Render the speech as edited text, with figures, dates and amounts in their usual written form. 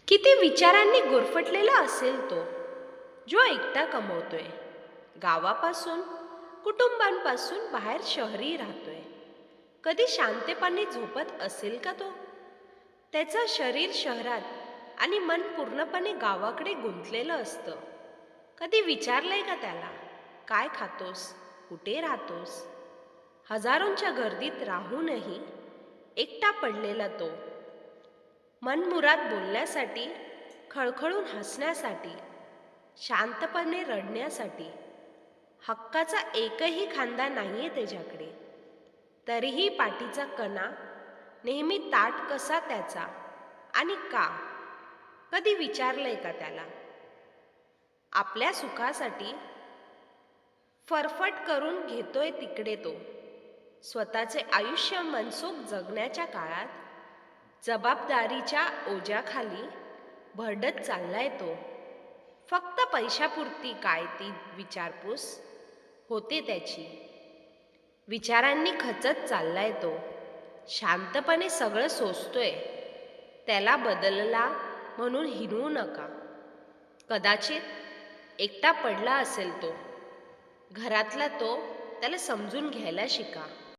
किती विचारांनी गुरफटलेला असेल तो, जो एकटा कमवतोय, गावापासून कुटुंबांपासून बाहेर शहरी राहतोय. कधी शांतपणे झोपत असेल का तो? त्याचं शरीर शहरात आणि मन पूर्णपणे गावाकडे गुंतलेलं असतं. कधी विचारलंय का त्याला, काय खातोस, कुठे राहतोस? हजारोंच्या गर्दीत राहूनही एकटा पडलेला तो, मनमुराद बोलण्यासाठी, खळखळून हसण्यासाठी, शांतपणे रडण्यासाठी. हक्काचा एकही खांदा नाहीये त्याच्याकडे, तरीही पाठीचा कणा नेहमी ताट कसा त्याचा. आणि का? कधी विचारलंय का त्याला? आपल्या सुखासाठी फरफट करून घेतोय तिकडे तो, स्वतःचे आयुष्य मनसोक्त जगण्याच्या काळात जबाबदारीच्या ओझ्याखाली भरडत चाललाय तो. फक्त पैशापुरती काय ती विचारपूस होते त्याची. विचारांनी खचत चाललाय तो, शांतपणे सगळं सोसतोय. त्याला बदलला म्हणून हिणवू नका. कदाचित एकटा पडला असेल तो. घरातला तो त्याला समजून घ्यायला शिका.